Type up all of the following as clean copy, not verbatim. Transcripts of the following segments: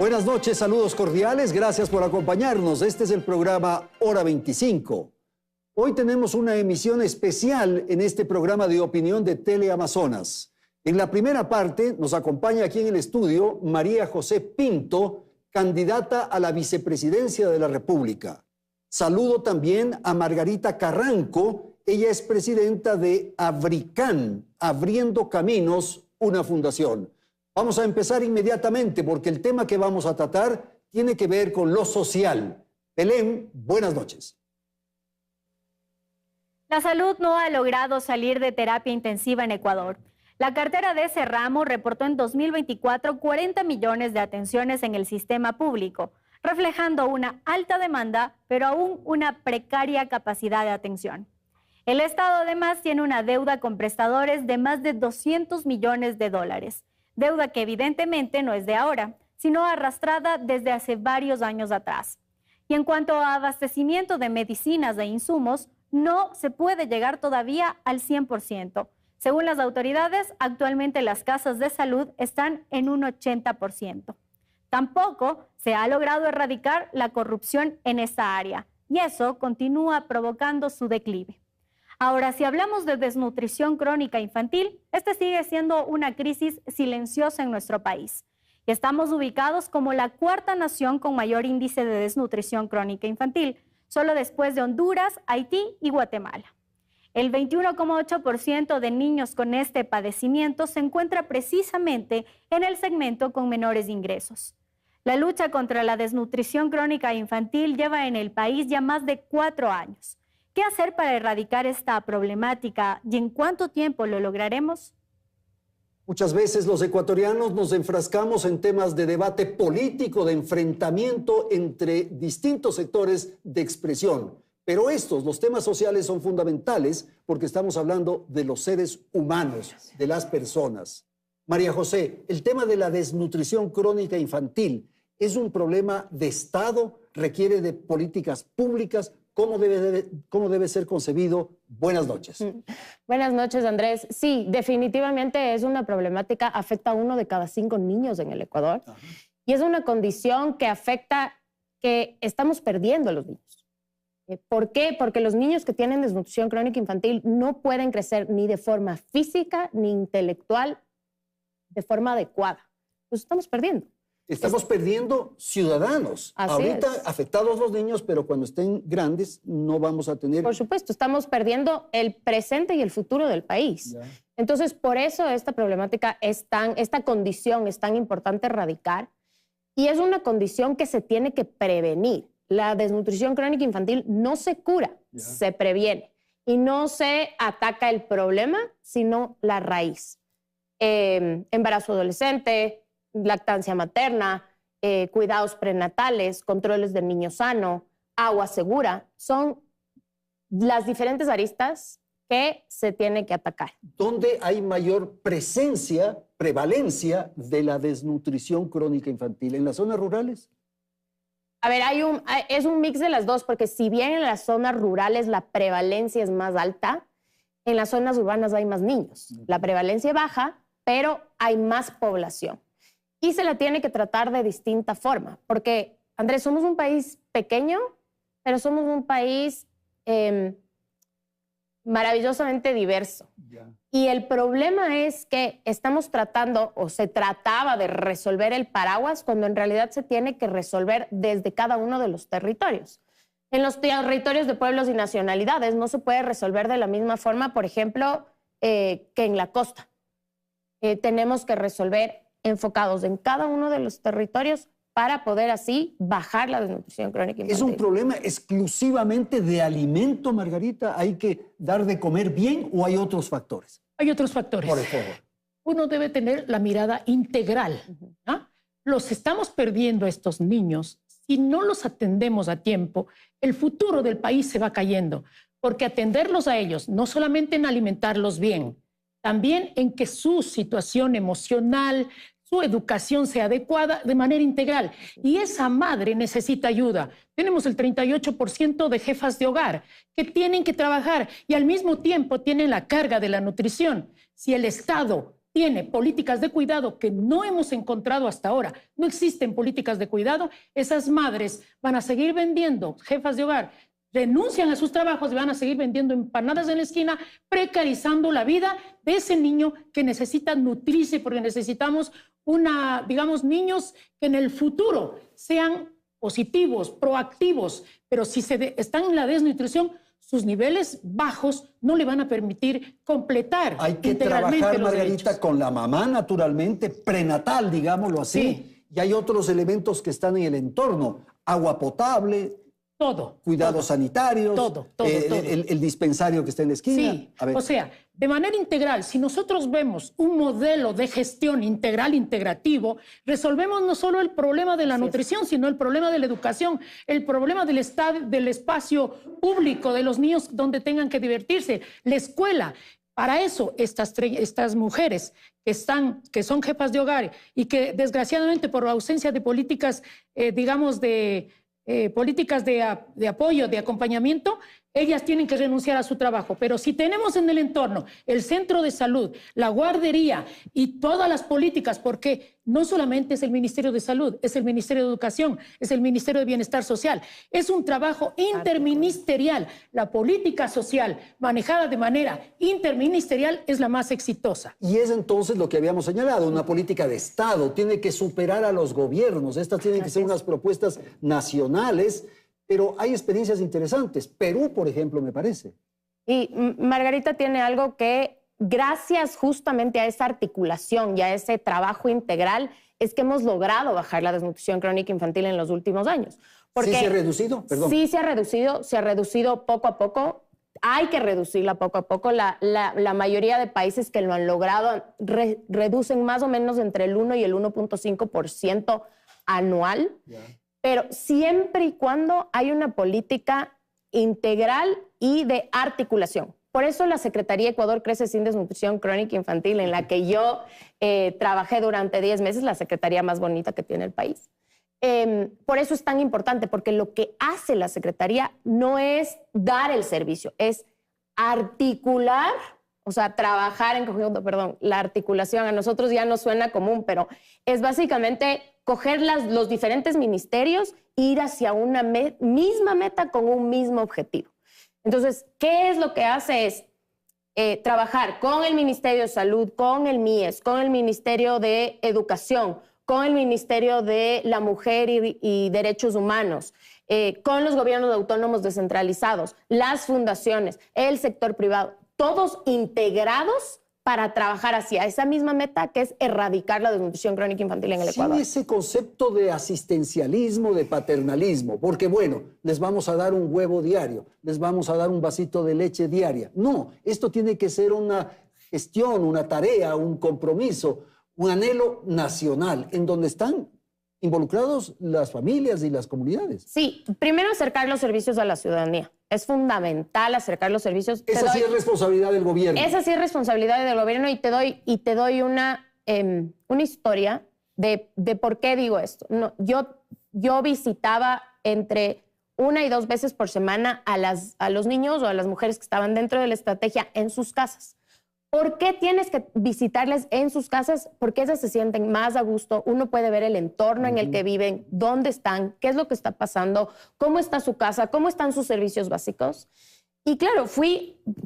Buenas noches, saludos cordiales, gracias por acompañarnos. Este es el programa Hora 25. Hoy tenemos una emisión especial en este programa de opinión de Teleamazonas. En la primera parte nos acompaña aquí en el estudio María José Pinto, candidata a la vicepresidencia de la República. Saludo también a Margarita Carranco, ella es presidenta de Abricán, Abriendo Caminos, una fundación. Vamos a empezar inmediatamente porque el tema que vamos a tratar tiene que ver con lo social. Belén, buenas noches. La salud no ha logrado salir de terapia intensiva en Ecuador. La cartera de ese ramo reportó en 2024 40 millones de atenciones en el sistema público, reflejando una alta demanda, pero aún una precaria capacidad de atención. El Estado además tiene una deuda con prestadores de más de 200 millones de dólares. Deuda que evidentemente no es de ahora, sino arrastrada desde hace varios años atrás. Y en cuanto a abastecimiento de medicinas e insumos, no se puede llegar todavía al 100%. Según las autoridades, actualmente las casas de salud están en un 80%. Tampoco se ha logrado erradicar la corrupción en esta área, y eso continúa provocando su declive. Ahora, si hablamos de desnutrición crónica infantil, este sigue siendo una crisis silenciosa en nuestro país. Y estamos ubicados como la cuarta nación con mayor índice de desnutrición crónica infantil, solo después de Honduras, Haití y Guatemala. El 21,8% de niños con este padecimiento se encuentra precisamente en el segmento con menores ingresos. La lucha contra la desnutrición crónica infantil lleva en el país ya más de 4 años. ¿Qué hacer para erradicar esta problemática y en cuánto tiempo lo lograremos? Muchas veces los ecuatorianos nos enfrascamos en temas de debate político, de enfrentamiento entre distintos sectores de expresión. Pero los temas sociales, son fundamentales porque estamos hablando de los seres humanos, de las personas. María José, el tema de la desnutrición crónica infantil es un problema de Estado, requiere de políticas públicas. ¿Cómo debe ser concebido? Buenas noches. Buenas noches, Andrés. Sí, definitivamente es una problemática, afecta a 1 de cada 5 niños en el Ecuador. Ajá. Y es una condición que afecta, que estamos perdiendo a los niños. ¿Por qué? Porque los niños que tienen desnutrición crónica infantil no pueden crecer ni de forma física ni intelectual de forma adecuada. Los estamos perdiendo. Estamos perdiendo ciudadanos. Ahorita afectados los niños, pero cuando estén grandes no vamos a tener... Por supuesto, estamos perdiendo el presente y el futuro del país. Ya. Entonces, por eso esta problemática esta condición es tan importante erradicar, y es una condición que se tiene que prevenir. La desnutrición crónica infantil no se cura, se previene. Y no se ataca el problema, sino la raíz. Embarazo adolescente, lactancia materna, cuidados prenatales, controles del niño sano, agua segura, son las diferentes aristas que se tienen que atacar. ¿Dónde hay mayor prevalencia de la desnutrición crónica infantil? ¿En las zonas rurales? A ver, es un mix de las dos, porque si bien en las zonas rurales la prevalencia es más alta, en las zonas urbanas hay más niños. La prevalencia baja, pero hay más población. Y se la tiene que tratar de distinta forma, porque, Andrés, somos un país pequeño, pero somos un país maravillosamente diverso. Yeah. Y el problema es que estamos tratando, o se trataba de resolver el paraguas, cuando en realidad se tiene que resolver desde cada uno de los territorios. En los territorios de pueblos y nacionalidades no se puede resolver de la misma forma, por ejemplo, que en la costa. Tenemos que resolver enfocados en cada uno de los territorios para poder así bajar la desnutrición crónica infantil. ¿Es un problema exclusivamente de alimento, Margarita? ¿Hay que dar de comer bien o hay otros factores? Hay otros factores. Por favor. Uno debe tener la mirada integral. ¿No? Los estamos perdiendo a estos niños. Si no los atendemos a tiempo, el futuro del país se va cayendo. Porque atenderlos a ellos, no solamente en alimentarlos bien, también en que su situación emocional, su educación sea adecuada de manera integral. Y esa madre necesita ayuda. Tenemos el 38% de jefas de hogar que tienen que trabajar y al mismo tiempo tienen la carga de la nutrición. Si el Estado tiene políticas de cuidado que no hemos encontrado hasta ahora, no existen políticas de cuidado, esas madres van a seguir vendiendo, jefas de hogar, renuncian a sus trabajos y van a seguir vendiendo empanadas en la esquina, precarizando la vida de ese niño que necesita nutrirse, porque necesitamos niños que en el futuro sean positivos, proactivos, pero si están en la desnutrición, sus niveles bajos no le van a permitir completar Hay que integralmente trabajar, los Margarita, derechos. con la mamá, naturalmente, prenatal, digámoslo así. Sí. Y hay otros elementos que están en el entorno. Agua potable, Todo. cuidados sanitarios, todo. El dispensario que está en la esquina. Sí, A ver. o sea, de manera integral, si nosotros vemos un modelo de gestión integral, integrativo, resolvemos no solo el problema de la nutrición, sino el problema de la educación, el problema del espacio público, de los niños donde tengan que divertirse, la escuela. Para eso, estas mujeres que son jefas de hogar y que desgraciadamente por ausencia de políticas, políticas de apoyo, de acompañamiento, ellas tienen que renunciar a su trabajo. Pero si tenemos en el entorno el centro de salud, la guardería y todas las políticas, porque no solamente es el Ministerio de Salud, es el Ministerio de Educación, es el Ministerio de Bienestar Social, es un trabajo interministerial. La política social manejada de manera interministerial es la más exitosa. Y es entonces lo que habíamos señalado, una política de Estado, tiene que superar a los gobiernos, estas tienen que ser unas propuestas nacionales, pero hay experiencias interesantes. Perú, por ejemplo, me parece. Y Margarita tiene algo que, gracias justamente a esa articulación y a ese trabajo integral, es que hemos logrado bajar la desnutrición crónica infantil en los últimos años. ¿Sí se ha reducido? Perdón. Sí se ha reducido poco a poco. Hay que reducirla poco a poco. La mayoría de países que lo han logrado reducen más o menos entre el 1 y el 1.5% anual. Yeah. Pero siempre y cuando hay una política integral y de articulación. Por eso la Secretaría Ecuador Crece Sin Desnutrición Crónica Infantil, en la que yo trabajé durante 10 meses, la secretaría más bonita que tiene el país. Por eso es tan importante, porque lo que hace la Secretaría no es dar el servicio, es articular, o sea, trabajar en conjunto, la articulación a nosotros ya no suena común, pero es básicamente coger los diferentes ministerios e ir hacia una misma meta con un mismo objetivo. Entonces, ¿qué es lo que hace? Es trabajar con el Ministerio de Salud, con el MIES, con el Ministerio de Educación, con el Ministerio de la Mujer y Derechos Humanos, con los gobiernos autónomos descentralizados, las fundaciones, el sector privado, todos integrados para trabajar hacia esa misma meta, que es erradicar la desnutrición crónica infantil en el Ecuador. Sí, ese concepto de asistencialismo, de paternalismo, porque bueno, les vamos a dar un huevo diario, les vamos a dar un vasito de leche diaria. No, esto tiene que ser una gestión, una tarea, un compromiso, un anhelo nacional, en donde están involucrados las familias y las comunidades. Sí, primero acercar los servicios a la ciudadanía. Es fundamental acercar los servicios. Esa sí es responsabilidad del gobierno. Esa sí es responsabilidad del gobierno y te doy una historia de por qué digo esto. No, yo visitaba entre 1 y 2 veces por semana a los niños o a las mujeres que estaban dentro de la estrategia en sus casas. ¿Por qué tienes que visitarles en sus casas? Porque esas se sienten más a gusto. Uno puede ver el entorno en el que viven, dónde están, qué es lo que está pasando, cómo está su casa, cómo están sus servicios básicos. Y claro,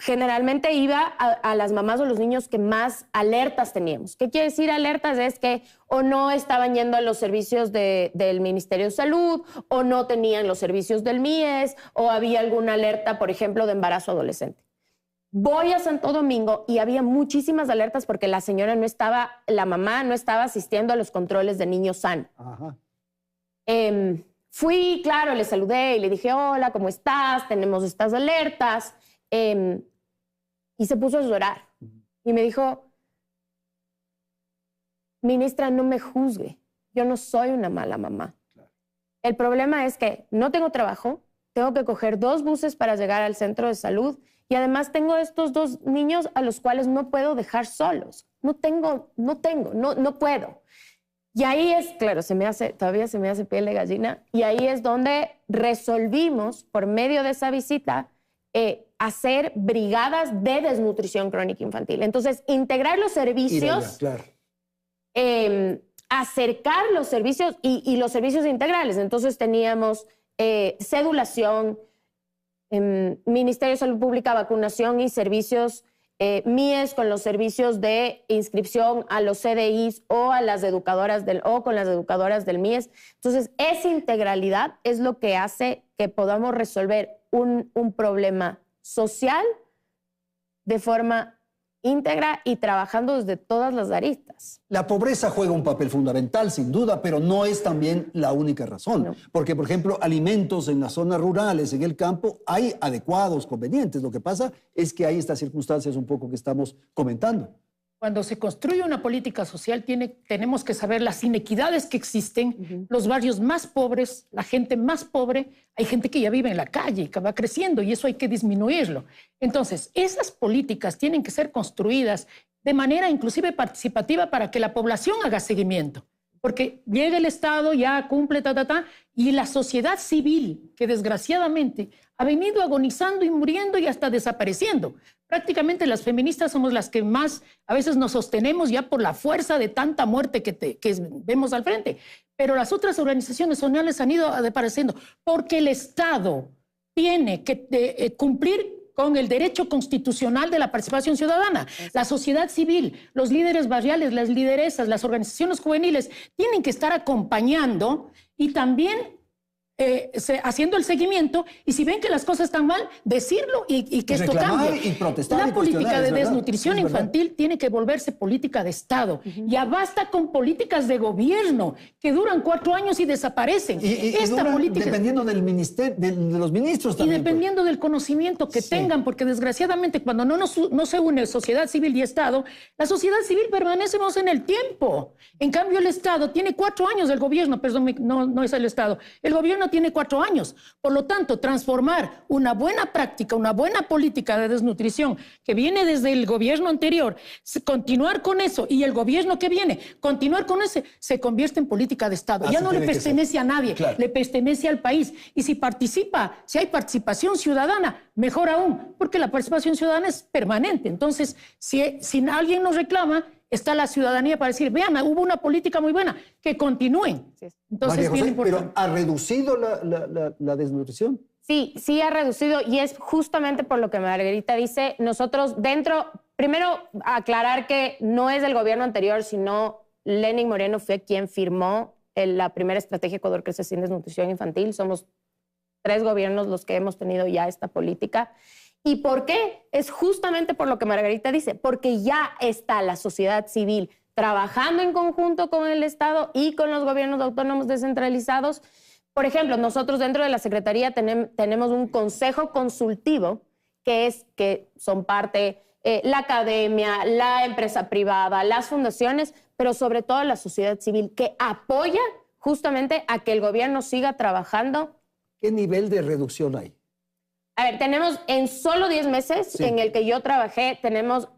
generalmente iba a las mamás o los niños que más alertas teníamos. ¿Qué quiere decir alertas? Es que o no estaban yendo a los servicios del Ministerio de Salud, o no tenían los servicios del MIES, o había alguna alerta, por ejemplo, de embarazo adolescente. Voy a Santo Domingo y había muchísimas alertas porque la mamá no estaba asistiendo a los controles de niño sano. Ajá. Fui, claro, le saludé y le dije, hola, ¿cómo estás? Tenemos estas alertas. Y se puso a llorar. Y me dijo, ministra, no me juzgue. Yo no soy una mala mamá. Claro. El problema es que no tengo trabajo, tengo que coger 2 buses para llegar al centro de salud. Y además tengo estos 2 niños a los cuales no puedo dejar solos. No puedo. Y ahí es, claro, todavía se me hace piel de gallina. Y ahí es donde resolvimos, por medio de esa visita, hacer brigadas de desnutrición crónica infantil. Entonces, integrar los servicios, claro. Acercar los servicios y los servicios integrales. Entonces, teníamos cedulación, Ministerio de Salud Pública, vacunación y servicios MIES con los servicios de inscripción a los CDIs o a las educadoras con las educadoras del MIES. Entonces, esa integralidad es lo que hace que podamos resolver un problema social de forma íntegra y trabajando desde todas las aristas. La pobreza juega un papel fundamental, sin duda, pero no es también la única razón. No. Porque, por ejemplo, alimentos en las zonas rurales, en el campo, hay adecuados, convenientes. Lo que pasa es que hay estas circunstancias un poco que estamos comentando. Cuando se construye una política social, tenemos que saber las inequidades que existen, los barrios más pobres, la gente más pobre. Hay gente que ya vive en la calle, que va creciendo, y eso hay que disminuirlo. Entonces, esas políticas tienen que ser construidas de manera inclusive participativa para que la población haga seguimiento. Porque llega el Estado, ya cumple, y la sociedad civil, que desgraciadamente ha venido agonizando y muriendo y hasta desapareciendo. Prácticamente las feministas somos las que más a veces nos sostenemos ya por la fuerza de tanta muerte que vemos al frente. Pero las otras organizaciones sociales han ido desapareciendo porque el Estado tiene que cumplir con el derecho constitucional de la participación ciudadana. La sociedad civil, los líderes barriales, las lideresas, las organizaciones juveniles tienen que estar acompañando y también haciendo el seguimiento, y si ven que las cosas están mal, decirlo y que esto cambie. Y protestar. La política de desnutrición infantil tiene que volverse política de Estado. Ya basta con políticas de gobierno que duran 4 años y desaparecen. Esta política, dependiendo del ministerio, de los ministros también. Y dependiendo del conocimiento que tengan, porque desgraciadamente cuando no se une sociedad civil y Estado, la sociedad civil permanecemos en el tiempo. En cambio, el Estado tiene 4 años, el gobierno, perdón, no es el Estado, el gobierno tiene 4 años. Por lo tanto, transformar una buena práctica, una buena política de desnutrición que viene desde el gobierno anterior, continuar con eso, y el gobierno que viene, continuar con ese, se convierte en política de Estado. Ya no le pertenece a nadie, le pertenece al país. Y si hay participación ciudadana, mejor aún, porque la participación ciudadana es permanente. Entonces, si alguien nos reclama, está la ciudadanía para decir, vean, hubo una política muy buena, que continúen. Entonces, María José, importante. ¿pero ha reducido la desnutrición? Sí ha reducido, y es justamente por lo que Margarita dice. Nosotros primero aclarar que no es del gobierno anterior, sino Lenín Moreno fue quien firmó la primera estrategia Ecuador Crece sin Desnutrición Infantil. Somos 3 gobiernos los que hemos tenido ya esta política. ¿Y por qué? Es justamente por lo que Margarita dice, porque ya está la sociedad civil trabajando en conjunto con el Estado y con los gobiernos autónomos descentralizados. Por ejemplo, nosotros dentro de la Secretaría tenemos un consejo consultivo que son parte la academia, la empresa privada, las fundaciones, pero sobre todo la sociedad civil, que apoya justamente a que el gobierno siga trabajando. ¿Qué nivel de reducción hay? A ver, tenemos en solo 10 meses en el que yo trabajé, tenemos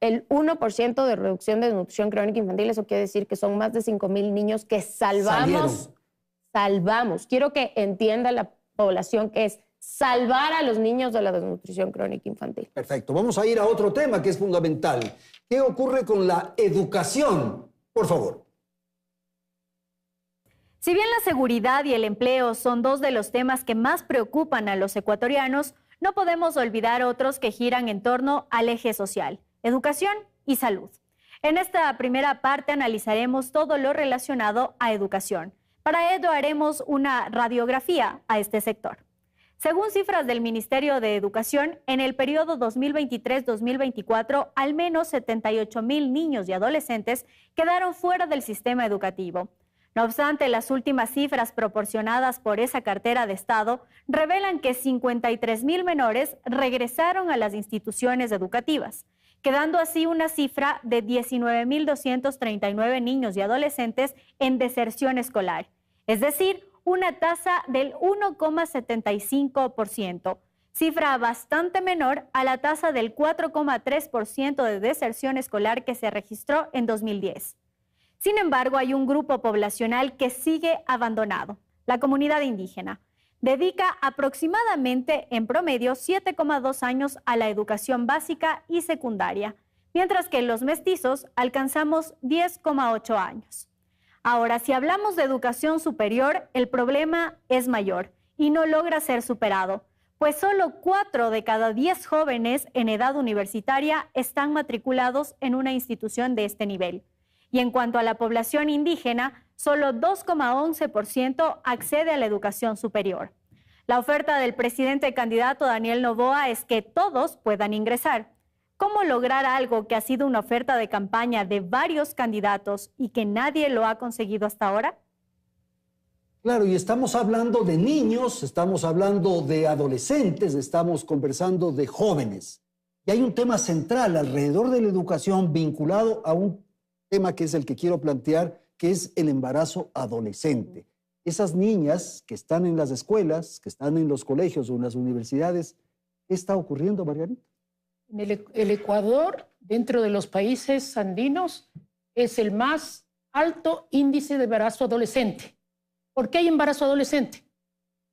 el 1% de reducción de desnutrición crónica infantil. Eso quiere decir que son más de 5,000 niños que salvamos. Quiero que entienda la población que es salvar a los niños de la desnutrición crónica infantil. Perfecto. Vamos a ir a otro tema que es fundamental. ¿Qué ocurre con la educación? Por favor. Si bien la seguridad y el empleo son 2 de los temas que más preocupan a los ecuatorianos, no podemos olvidar otros que giran en torno al eje social, educación y salud. En esta primera parte analizaremos todo lo relacionado a educación. Para ello haremos una radiografía a este sector. Según cifras del Ministerio de Educación, en el periodo 2023-2024, al menos 78,000 niños y adolescentes quedaron fuera del sistema educativo. No obstante, las últimas cifras proporcionadas por esa cartera de Estado revelan que 53,000 menores regresaron a las instituciones educativas, quedando así una cifra de 19,239 niños y adolescentes en deserción escolar, es decir, una tasa del 1,75%, cifra bastante menor a la tasa del 4,3% de deserción escolar que se registró en 2010. Sin embargo, hay un grupo poblacional que sigue abandonado, la comunidad indígena. dedica aproximadamente en promedio 7,2 años a la educación básica y secundaria, mientras que los mestizos alcanzamos 10,8 años. Ahora, si hablamos de educación superior, el problema es mayor y no logra ser superado, pues solo 4 de cada 10 jóvenes en edad universitaria están matriculados en una institución de este nivel. Y en cuanto a la población indígena, solo 2,11% accede a la educación superior. La oferta del presidente candidato Daniel Noboa es que todos puedan ingresar. ¿Cómo lograr algo que ha sido una oferta de campaña de varios candidatos y que nadie lo ha conseguido hasta ahora? Claro, y estamos hablando de niños, estamos hablando de adolescentes, estamos conversando de jóvenes. Y hay un tema central alrededor de la educación vinculado a un tema que es el que quiero plantear, que es el embarazo adolescente. Esas niñas que están en las escuelas, que están en los colegios o en las universidades, ¿qué está ocurriendo, Margarita? El Ecuador, dentro de los países andinos, es el más alto índice de embarazo adolescente. ¿Por qué hay embarazo adolescente?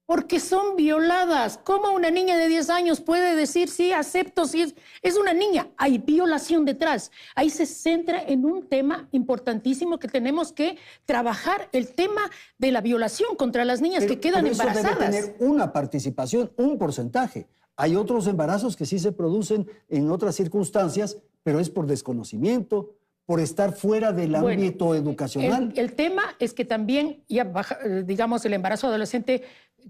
Porque son violadas. ¿Cómo una niña de 10 años puede decir sí, acepto, sí, es una niña? Hay violación detrás. Ahí se centra en un tema importantísimo que tenemos que trabajar, el tema de la violación contra las niñas que quedan embarazadas. Eso debe tener una participación, un porcentaje. Hay otros embarazos que sí se producen en otras circunstancias, pero es por desconocimiento, por estar fuera del ámbito educacional. El tema es que también ya baja, digamos, el embarazo adolescente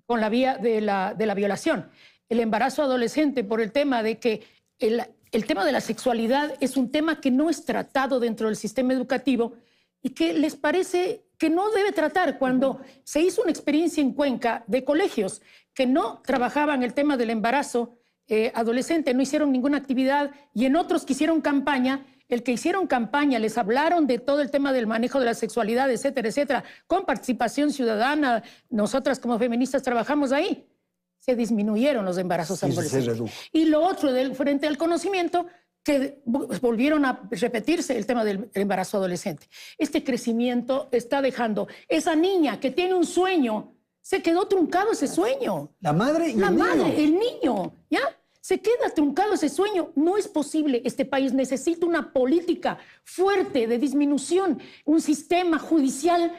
con la vía de la violación. El embarazo adolescente por el tema de que el tema de la sexualidad es un tema que no es tratado dentro del sistema educativo y que les parece que no debe tratar. Cuando se hizo una experiencia en Cuenca de colegios que no trabajaban el tema del embarazo adolescente, no hicieron ninguna actividad, y en otros que hicieron campaña, el que hicieron campaña, les hablaron de todo el tema del manejo de la sexualidad, etcétera, etcétera, con participación ciudadana, nosotras como feministas trabajamos ahí, se disminuyeron los embarazos adolescentes. Y lo otro, frente al conocimiento, que volvieron a repetirse el tema del embarazo adolescente. Este crecimiento está dejando esa niña que tiene un sueño, se quedó truncado ese sueño. La madre y el niño, ¿ya? Se queda truncado ese sueño. No es posible. Este país necesita una política fuerte de disminución, un sistema judicial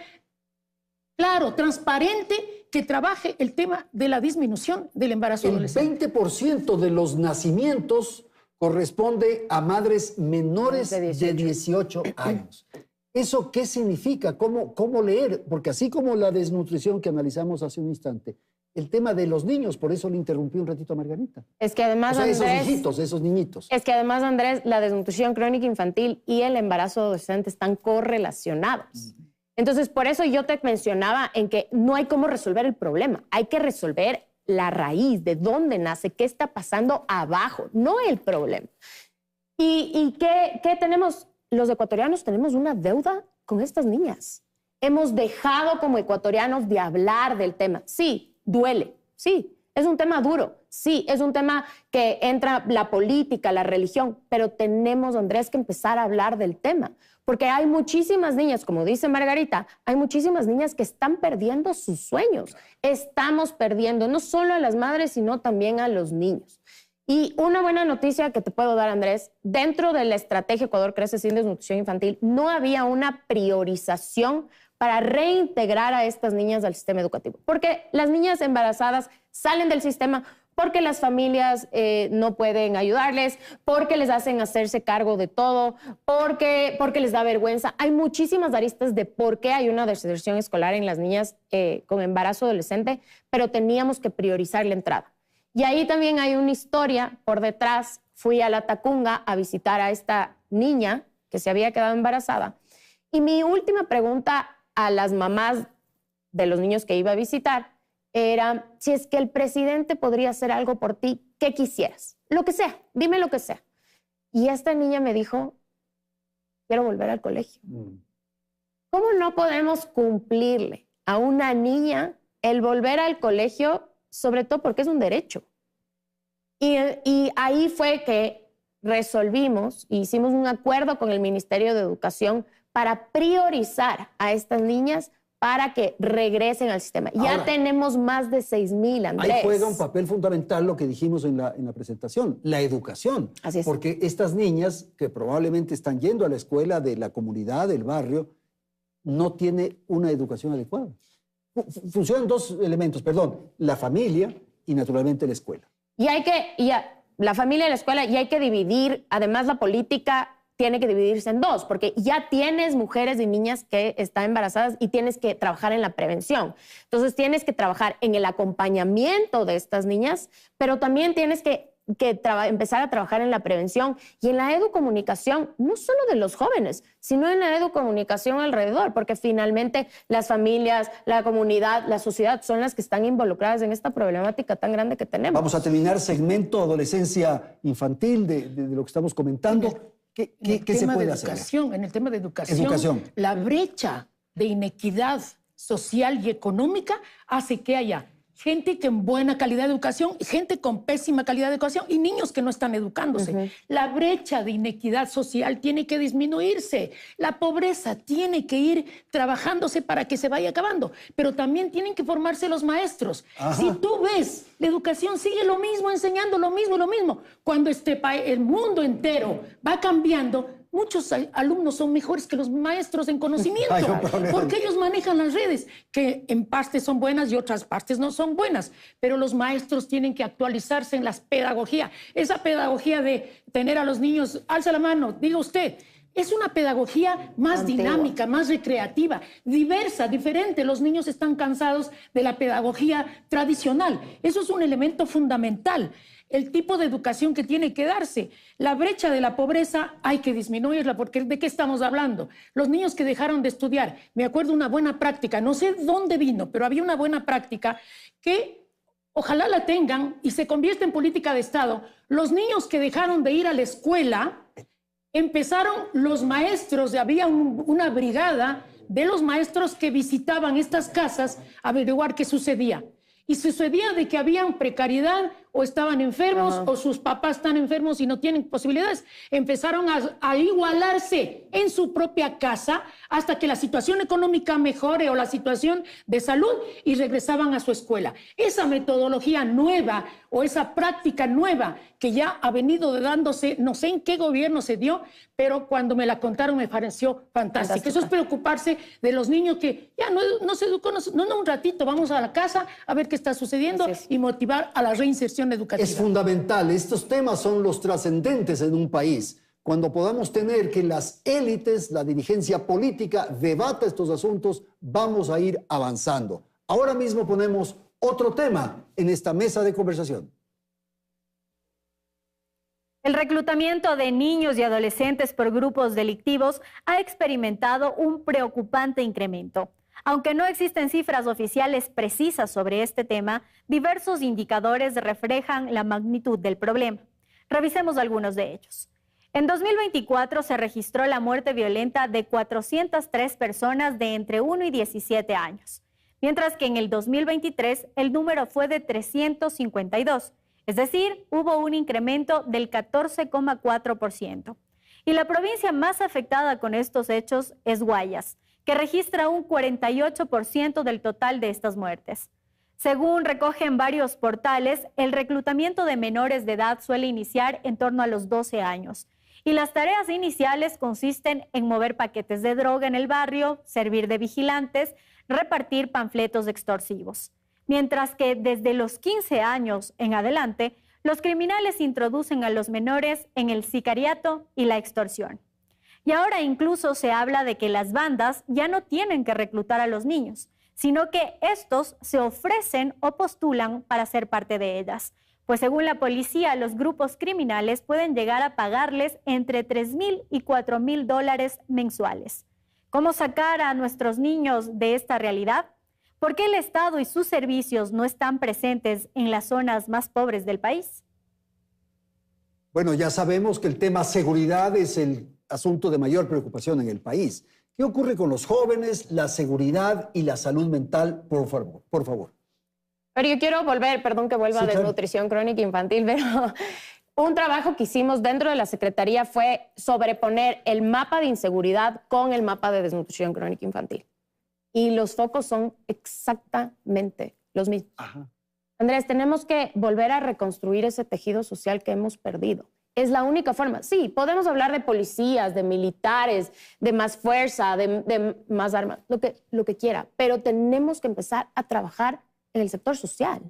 claro, transparente, que trabaje el tema de la disminución del embarazo adolescente. El 20% de los nacimientos corresponde a madres menores de 18 años. ¿Eso qué significa? ¿Cómo leer? Porque así como la desnutrición que analizamos hace un instante, el tema de los niños, por eso le interrumpí un ratito a Margarita. Es que además, o sea, Andrés, esos hijitos, esos niñitos. Es que además, Andrés, la desnutrición crónica infantil y el embarazo adolescente están correlacionados. Entonces, por eso yo te mencionaba en que no hay cómo resolver el problema. Hay que resolver la raíz, de dónde nace, qué está pasando abajo, no el problema. ¿Y qué tenemos? Los ecuatorianos tenemos una deuda con estas niñas. Hemos dejado como ecuatorianos de hablar del tema. Sí, duele, sí, es un tema duro, sí, es un tema que entra la política, la religión, pero tenemos, Andrés, que empezar a hablar del tema, porque hay muchísimas niñas, como dice Margarita, hay muchísimas niñas que están perdiendo sus sueños. Estamos perdiendo no solo a las madres, sino también a los niños. Y una buena noticia que te puedo dar, Andrés, dentro de la estrategia Ecuador Crece sin Desnutrición Infantil, no había una priorización para reintegrar a estas niñas al sistema educativo. Porque las niñas embarazadas salen del sistema porque las familias no pueden ayudarles, porque les hacen hacerse cargo de todo, porque les da vergüenza. Hay muchísimas aristas de por qué hay una deserción escolar en las niñas con embarazo adolescente, pero teníamos que priorizar la entrada. Y ahí también hay una historia por detrás. Fui a la Tacunga a visitar a esta niña que se había quedado embarazada. Y mi última pregunta a las mamás de los niños que iba a visitar era si es que el presidente podría hacer algo por ti, ¿qué quisieras? Lo que sea, dime lo que sea. Y esta niña me dijo, quiero volver al colegio. ¿Cómo no podemos cumplirle a una niña el volver al colegio, sobre todo porque es un derecho? Y ahí fue que resolvimos, hicimos un acuerdo con el Ministerio de Educación para priorizar a estas niñas para que regresen al sistema. Ahora, ya tenemos más de 6,000, Andrés. Ahí juega un papel fundamental lo que dijimos en la presentación, la educación. Así es. Porque estas niñas que probablemente están yendo a la escuela de la comunidad, del barrio, no tienen una educación adecuada. Funcionan dos elementos, la familia y naturalmente la escuela. La familia y la escuela, y hay que dividir, además la política tiene que dividirse en dos, porque ya tienes mujeres y niñas que están embarazadas y tienes que trabajar en la prevención. Entonces tienes que trabajar en el acompañamiento de estas niñas, pero también tienes que empezar a trabajar en la prevención y en la educomunicación, no solo de los jóvenes, sino en la educomunicación alrededor, porque finalmente las familias, la comunidad, la sociedad son las que están involucradas en esta problemática tan grande que tenemos. Vamos a terminar segmento adolescencia infantil de lo que estamos comentando. ¿Qué se puede hacer? En el tema de educación, la brecha de inequidad social y económica hace que haya gente con buena calidad de educación, gente con pésima calidad de educación y niños que no están educándose. La brecha de inequidad social tiene que disminuirse. La pobreza tiene que ir trabajándose para que se vaya acabando. Pero también tienen que formarse los maestros. Ajá. Si tú ves, la educación sigue lo mismo, enseñando lo mismo y lo mismo. Cuando el mundo entero va cambiando, muchos alumnos son mejores que los maestros en conocimiento, porque ellos manejan las redes, que en partes son buenas y otras partes no son buenas, pero los maestros tienen que actualizarse en la pedagogía. Esa pedagogía de tener a los niños, alza la mano, diga usted, es una pedagogía más dinámica, más recreativa, diversa, diferente. Los niños están cansados de la pedagogía tradicional. Eso es un elemento fundamental. El tipo de educación que tiene que darse. La brecha de la pobreza hay que disminuirla, porque ¿de qué estamos hablando? Los niños que dejaron de estudiar, me acuerdo una buena práctica, no sé dónde vino, pero había una buena práctica que ojalá la tengan y se convierta en política de Estado. Los niños que dejaron de ir a la escuela, empezaron los maestros, había una brigada de los maestros que visitaban estas casas a averiguar qué sucedía. Y sucedía de que habían precariedad o estaban enfermos o sus papás están enfermos y no tienen posibilidades. Empezaron a igualarse en su propia casa hasta que la situación económica mejore o la situación de salud y regresaban a su escuela. Esa metodología nueva o esa práctica nueva que ya ha venido dándose, no sé en qué gobierno se dio, pero cuando me la contaron me pareció fantástica. Eso es preocuparse de los niños que ya no se educó, no un ratito, vamos a la casa a ver qué está sucediendo y motivar a la reinserción educativa. Es fundamental. Estos temas son los trascendentes en un país. Cuando podamos tener que las élites, la dirigencia política, debata estos asuntos, vamos a ir avanzando. Ahora mismo ponemos otro tema en esta mesa de conversación. El reclutamiento de niños y adolescentes por grupos delictivos ha experimentado un preocupante incremento. Aunque no existen cifras oficiales precisas sobre este tema, diversos indicadores reflejan la magnitud del problema. Revisemos algunos de ellos. En 2024 se registró la muerte violenta de 403 personas de entre 1 y 17 años, mientras que en el 2023 el número fue de 352, es decir, hubo un incremento del 14,4%. Y la provincia más afectada con estos hechos es Guayas, que registra un 48% del total de estas muertes. Según recogen varios portales, el reclutamiento de menores de edad suele iniciar en torno a los 12 años. Y las tareas iniciales consisten en mover paquetes de droga en el barrio, servir de vigilantes, repartir panfletos extorsivos. Mientras que desde los 15 años en adelante, los criminales introducen a los menores en el sicariato y la extorsión. Y ahora incluso se habla de que las bandas ya no tienen que reclutar a los niños, sino que estos se ofrecen o postulan para ser parte de ellas. Pues según la policía, los grupos criminales pueden llegar a pagarles entre $3,000 y $4,000 mensuales. ¿Cómo sacar a nuestros niños de esta realidad? ¿Por qué el Estado y sus servicios no están presentes en las zonas más pobres del país? Bueno, ya sabemos que el tema seguridad es el asunto de mayor preocupación en el país. ¿Qué ocurre con los jóvenes, la seguridad y la salud mental? Por favor. Pero yo quiero volver, perdón que vuelva a desnutrición crónica infantil, pero un trabajo que hicimos dentro de la Secretaría fue sobreponer el mapa de inseguridad con el mapa de desnutrición crónica infantil. y los focos son exactamente los mismos. Ajá. Andrés, tenemos que volver a reconstruir ese tejido social que hemos perdido. Es la única forma. Sí, podemos hablar de policías, de militares, de más fuerza, de más armas, lo que quiera, pero tenemos que empezar a trabajar en el sector social.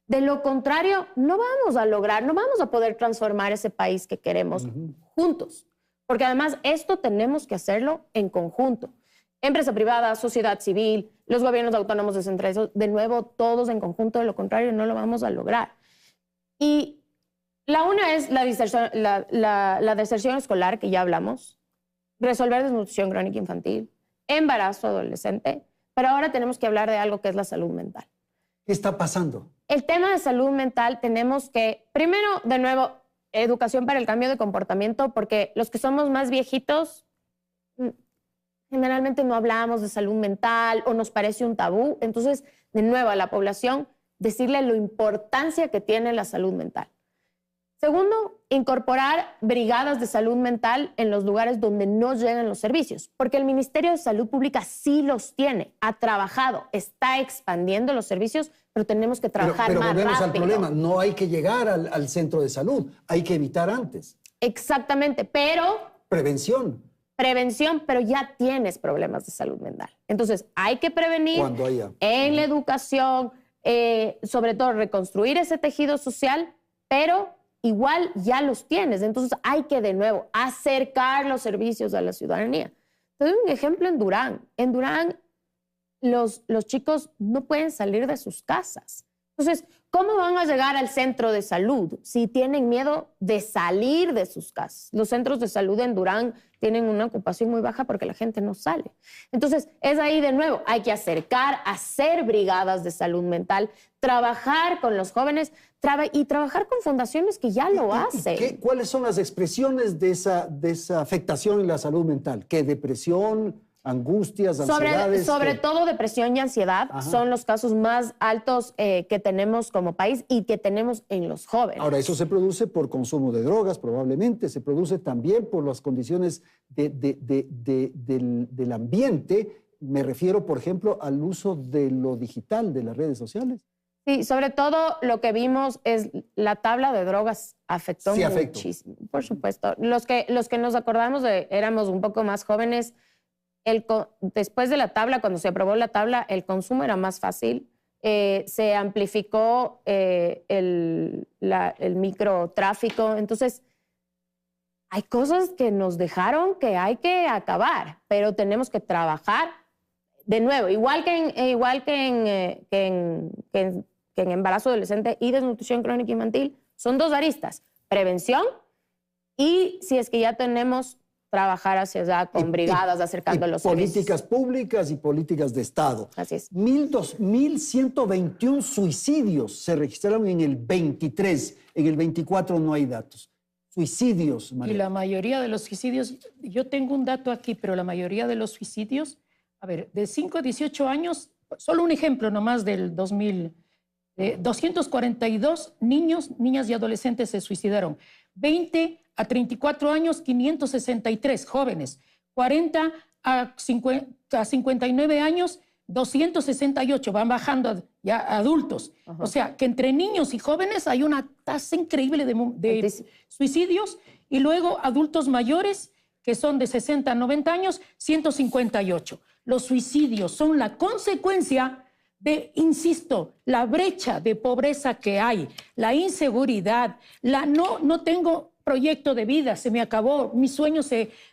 De lo contrario, no vamos a lograr, no vamos a poder transformar ese país que queremos juntos. Porque además esto tenemos que hacerlo en conjunto. Empresa privada, sociedad civil, los gobiernos autónomos descentralizados, de nuevo, todos en conjunto, de lo contrario no lo vamos a lograr. Y la una es la deserción escolar, que ya hablamos, resolver desnutrición crónica infantil, embarazo adolescente, pero ahora tenemos que hablar de algo que es la salud mental. ¿Qué está pasando? El tema de salud mental tenemos que, primero, de nuevo, educación para el cambio de comportamiento, porque los que somos más viejitos generalmente no hablamos de salud mental o nos parece un tabú. Entonces, de nuevo, a la población decirle la importancia que tiene la salud mental. Segundo, incorporar brigadas de salud mental en los lugares donde no llegan los servicios, porque el Ministerio de Salud Pública sí los tiene, ha trabajado, está expandiendo los servicios, pero tenemos que trabajar pero más rápido. volvemos al problema, no hay que llegar al centro de salud, hay que evitar antes. Exactamente, pero... Prevención. Prevención, pero ya tienes problemas de salud mental. Entonces, hay que prevenir Cuando haya. En la educación, sobre todo reconstruir ese tejido social, pero igual ya los tienes. Entonces, hay que de nuevo acercar los servicios a la ciudadanía. Te doy un ejemplo en Durán. En Durán, los chicos no pueden salir de sus casas. Entonces, ¿cómo van a llegar al centro de salud si tienen miedo de salir de sus casas? Los centros de salud en Durán tienen una ocupación muy baja porque la gente no sale. Entonces, es ahí de nuevo, hay que acercar, hacer brigadas de salud mental, trabajar con los jóvenes y trabajar con fundaciones que ya lo hacen. ¿Cuáles son las expresiones de esa afectación en la salud mental? ¿Qué depresión? Angustias, ansiedades. Sobre todo depresión y ansiedad. Ajá. Son los casos más altos que tenemos como país y que tenemos en los jóvenes. Ahora, eso se produce por consumo de drogas, probablemente. Se produce también por las condiciones del ambiente. Me refiero, por ejemplo, al uso de lo digital, de las redes sociales. Sí, sobre todo lo que vimos es la tabla de drogas afectó muchísimo. Por supuesto. Los que nos acordamos éramos un poco más jóvenes. Después de la tabla, cuando se aprobó la tabla, el consumo era más fácil. Se amplificó el microtráfico. Entonces, hay cosas que nos dejaron que hay que acabar, pero tenemos que trabajar de nuevo, igual que en embarazo adolescente y desnutrición crónica infantil, son dos aristas: prevención y, si es que ya tenemos, trabajar hacia allá con brigadas, acercando los servicios. Políticas públicas y políticas de Estado. Así es. 1.121 suicidios se registraron en el 23. En el 24 no hay datos. Suicidios, María. Y la mayoría de los suicidios, yo tengo un dato aquí, pero la mayoría de los suicidios, a ver, de 5 a 18 años, solo un ejemplo nomás del 2000, 242 niños, niñas y adolescentes se suicidaron. 20 a 34 años, 563 jóvenes. 40 a 59 años, 268. Van bajando ya adultos. Ajá. O sea, que entre niños y jóvenes hay una tasa increíble de suicidios. Y luego adultos mayores, que son de 60 a 90 años, 158. Los suicidios son la consecuencia de, insisto, la brecha de pobreza que hay, la inseguridad, no tengo proyecto de vida, se me acabó, mi sueño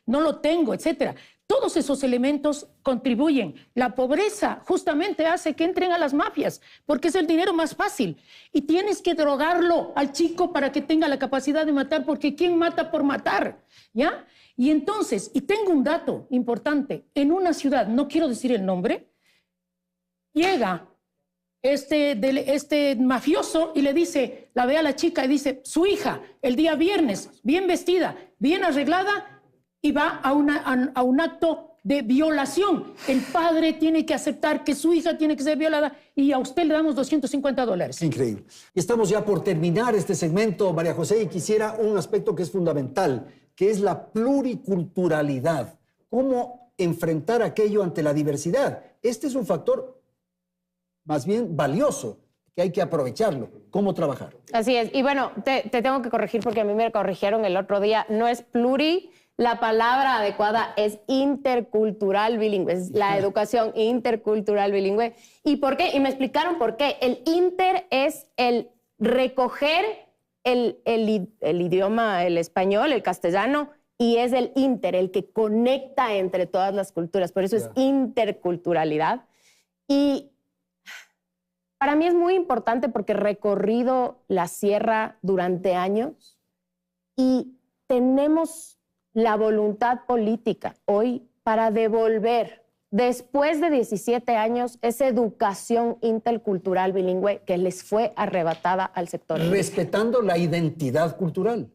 no lo tengo, etcétera. Todos esos elementos contribuyen. La pobreza justamente hace que entren a las mafias, porque es el dinero más fácil. Y tienes que drogarlo al chico para que tenga la capacidad de matar, porque ¿quién mata por matar? ¿Ya? Y entonces, y tengo un dato importante, en una ciudad, no quiero decir el nombre, llega este mafioso y le dice, la ve a la chica y dice, su hija, el día viernes, bien vestida, bien arreglada, y va a un acto de violación. El padre tiene que aceptar que su hija tiene que ser violada y a usted le damos $250. Increíble. Estamos ya por terminar este segmento, María José, y quisiera un aspecto que es fundamental, que es la pluriculturalidad. ¿Cómo enfrentar aquello ante la diversidad. Este es un factor más bien valioso, que hay que aprovecharlo. ¿Cómo trabajar? Así es. Y bueno, te tengo que corregir porque a mí me corrigieron el otro día. No es pluri, la palabra adecuada es intercultural bilingüe. Es la educación intercultural bilingüe. ¿Y por qué? Y me explicaron por qué. El inter es el recoger el idioma, el español, el castellano, y es el inter, el que conecta entre todas las culturas. Por eso es interculturalidad. Y para mí es muy importante porque he recorrido la sierra durante años y tenemos la voluntad política hoy para devolver, después de 17 años, esa educación intercultural bilingüe que les fue arrebatada al sector. Respetando la identidad cultural.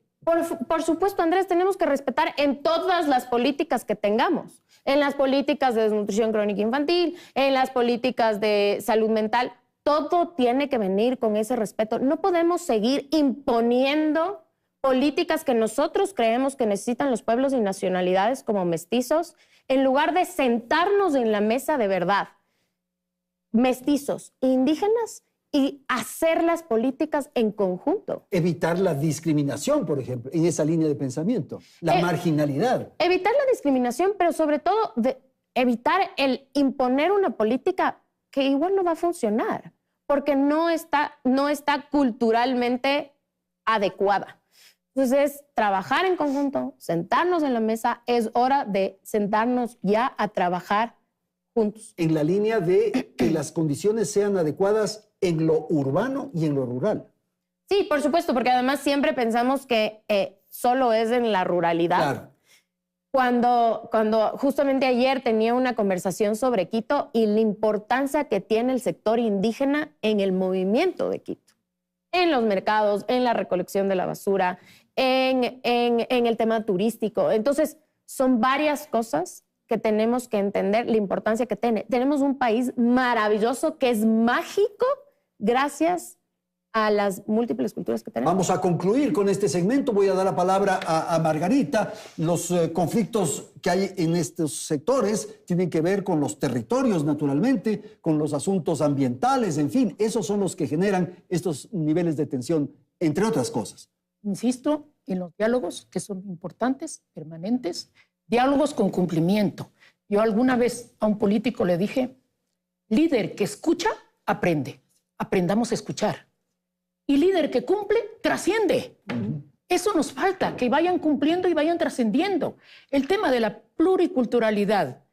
Por supuesto, Andrés, tenemos que respetar en todas las políticas que tengamos, en las políticas de desnutrición crónica infantil, en las políticas de salud mental. Todo tiene que venir con ese respeto. No podemos seguir imponiendo políticas que nosotros creemos que necesitan los pueblos y nacionalidades como mestizos, en lugar de sentarnos en la mesa de verdad, mestizos, indígenas, y hacer las políticas en conjunto. Evitar la discriminación, por ejemplo, en esa línea de pensamiento, la marginalidad. Evitar la discriminación, pero sobre todo evitar el imponer una política que igual no va a funcionar, porque no está culturalmente adecuada. Entonces, trabajar en conjunto, sentarnos en la mesa, es hora de sentarnos ya a trabajar juntos. En la línea de que las condiciones sean adecuadas en lo urbano y en lo rural. Sí, por supuesto, porque además siempre pensamos que solo es en la ruralidad. Claro. Cuando justamente ayer tenía una conversación sobre Quito y la importancia que tiene el sector indígena en el movimiento de Quito, en los mercados, en la recolección de la basura, en el tema turístico. Entonces, son varias cosas que tenemos que entender la importancia que tiene. Tenemos un país maravilloso que es mágico gracias a las múltiples culturas que tenemos. Vamos a concluir con este segmento. Voy a dar la palabra a Margarita. Los conflictos que hay en estos sectores tienen que ver con los territorios, naturalmente, con los asuntos ambientales, en fin, esos son los que generan estos niveles de tensión, entre otras cosas. Insisto en los diálogos que son importantes, permanentes, diálogos con cumplimiento. Yo alguna vez a un político le dije, líder que escucha, aprende. Aprendamos a escuchar. Y líder que cumple, trasciende. Eso nos falta, que vayan cumpliendo y vayan trascendiendo. El tema de la pluriculturalidad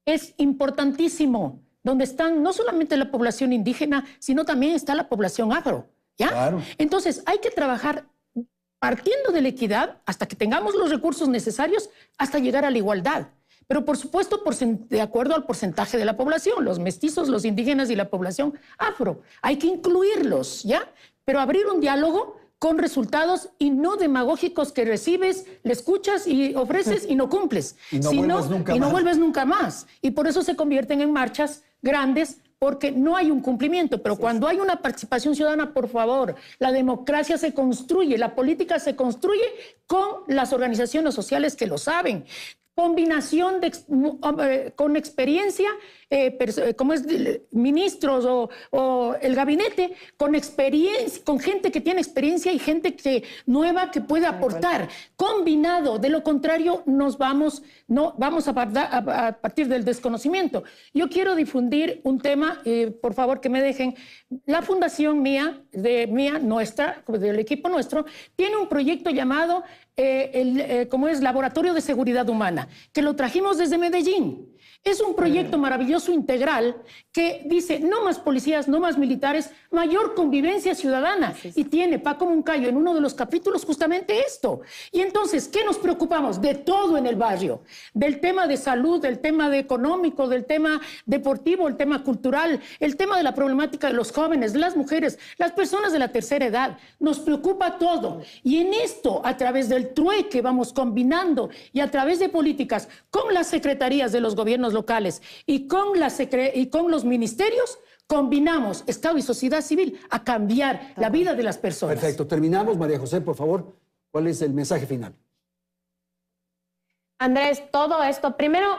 es importantísimo, donde están no solamente la población indígena, sino también está la población afro, ¿ya? Claro. Entonces, hay que trabajar partiendo de la equidad hasta que tengamos los recursos necesarios hasta llegar a la igualdad. Pero por supuesto, de acuerdo al porcentaje de la población, los mestizos, los indígenas y la población afro. Hay que incluirlos, ¿ya? Pero abrir un diálogo con resultados y no demagógicos que recibes, le escuchas y ofreces y no cumples. Y no vuelves nunca más. Y por eso se convierten en marchas grandes, porque no hay un cumplimiento. Pero cuando hay una participación ciudadana, por favor, la democracia se construye, la política se construye con las organizaciones sociales que lo saben. Combinación con experiencia, como es ministros o el gabinete, con experiencia, con gente que tiene experiencia y gente nueva que puede aportar. Combinado, de lo contrario vamos a partir del desconocimiento. Yo quiero difundir un tema, por favor que me dejen. La fundación nuestra, del equipo nuestro, tiene un proyecto llamado Laboratorio de Seguridad Humana, que lo trajimos desde Medellín. Es un proyecto maravilloso integral que dice no más policías, no más militares, mayor convivencia ciudadana. Sí. Y tiene Paco Moncayo en uno de los capítulos justamente esto. Y entonces, ¿qué nos preocupamos? De todo en el barrio. Del tema de salud, del tema económico, del tema deportivo, el tema cultural, el tema de la problemática de los jóvenes, las mujeres, las personas de la tercera edad. Nos preocupa todo. Y en esto, a través del trueque, vamos combinando y a través de políticas con las secretarías de los gobiernos locales y con los ministerios, combinamos Estado y sociedad civil a cambiar la vida de las personas. Perfecto. Terminamos. María José, por favor, ¿cuál es el mensaje final? Andrés, todo esto, primero,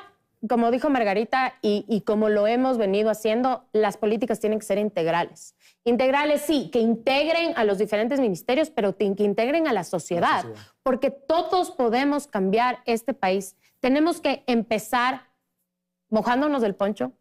como dijo Margarita, y como lo hemos venido haciendo, las políticas tienen que ser integrales. Integrales, sí, que integren a los diferentes ministerios, pero que integren a la sociedad, porque todos podemos cambiar este país. Tenemos que empezar mojándonos del poncho,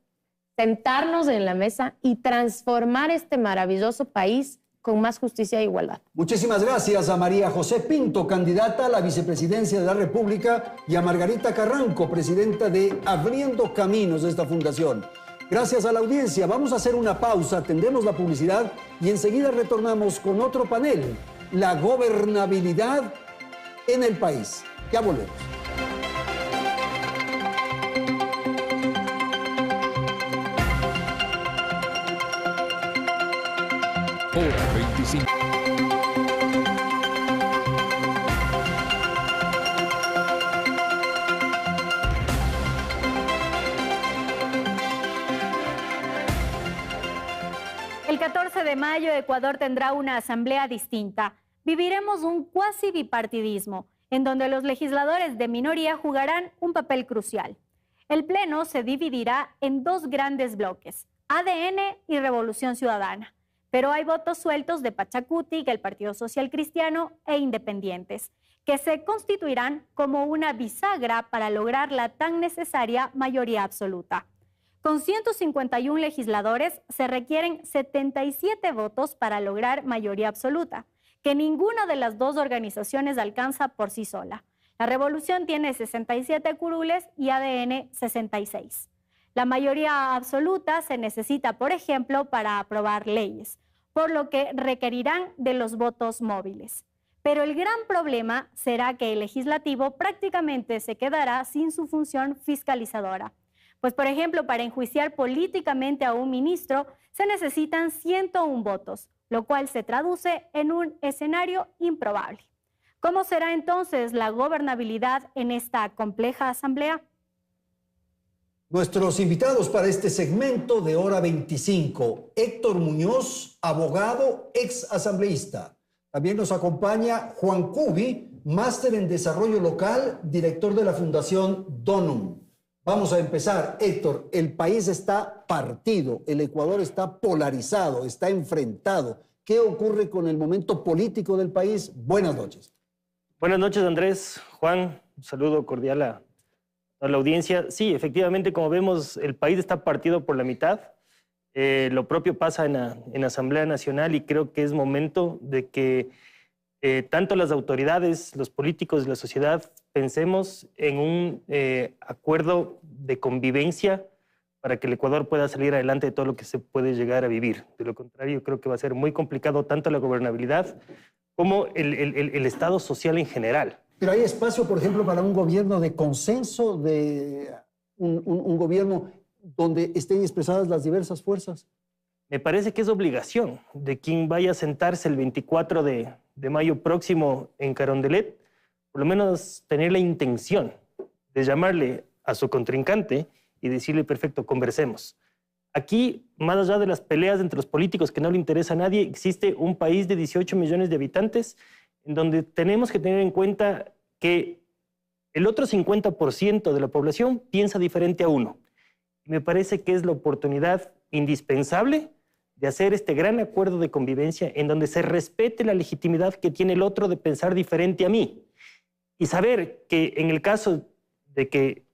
sentarnos en la mesa y transformar este maravilloso país con más justicia e igualdad. Muchísimas gracias a María José Pinto, candidata a la vicepresidencia de la República, y a Margarita Carranco, presidenta de Abriendo Caminos de esta fundación. Gracias a la audiencia. Vamos a hacer una pausa, atendemos la publicidad y enseguida retornamos con otro panel, la gobernabilidad en el país. Ya volvemos. Hora 25. El 14 de mayo Ecuador tendrá una asamblea distinta. Viviremos un cuasi bipartidismo, en donde los legisladores de minoría jugarán un papel crucial. El Pleno se dividirá en dos grandes bloques, ADN y Revolución Ciudadana. Pero hay votos sueltos de Pachacuti, el Partido Social Cristiano e independientes, que se constituirán como una bisagra para lograr la tan necesaria mayoría absoluta. Con 151 legisladores se requieren 77 votos para lograr mayoría absoluta, que ninguna de las dos organizaciones alcanza por sí sola. La Revolución tiene 67 curules y ADN 66. La mayoría absoluta se necesita, por ejemplo, para aprobar leyes, por lo que requerirán de los votos móviles. Pero el gran problema será que el legislativo prácticamente se quedará sin su función fiscalizadora. Pues, por ejemplo, para enjuiciar políticamente a un ministro se necesitan 101 votos, lo cual se traduce en un escenario improbable. ¿Cómo será entonces la gobernabilidad en esta compleja asamblea? Nuestros invitados para este segmento de Hora 25, Héctor Muñoz, abogado, ex asambleísta. También nos acompaña Juan Cubi, máster en desarrollo local, director de la Fundación Donum. Vamos a empezar. Héctor, el país está partido, el Ecuador está polarizado, está enfrentado. ¿Qué ocurre con el momento político del país? Buenas noches. Buenas noches, Andrés. Juan, un saludo cordial a la audiencia. Sí, efectivamente, como vemos, el país está partido por la mitad. Lo propio pasa en la Asamblea Nacional y creo que es momento de que tanto las autoridades, los políticos y la sociedad pensemos en un acuerdo de convivencia para que el Ecuador pueda salir adelante de todo lo que se puede llegar a vivir. De lo contrario, creo que va a ser muy complicado tanto la gobernabilidad como el Estado social en general. Pero hay espacio, por ejemplo, para un gobierno de consenso, de un gobierno donde estén expresadas las diversas fuerzas. Me parece que es obligación de quien vaya a sentarse el 24 de mayo próximo en Carondelet, por lo menos tener la intención de llamarle a su contrincante y decirle, perfecto, conversemos. Aquí, más allá de las peleas entre los políticos que no le interesa a nadie, existe un país de 18 millones de habitantes en donde tenemos que tener en cuenta que el otro 50% de la población piensa diferente a uno. Y me parece que es la oportunidad indispensable de hacer este gran acuerdo de convivencia en donde se respete la legitimidad que tiene el otro de pensar diferente a mí. Y saber que en el caso de que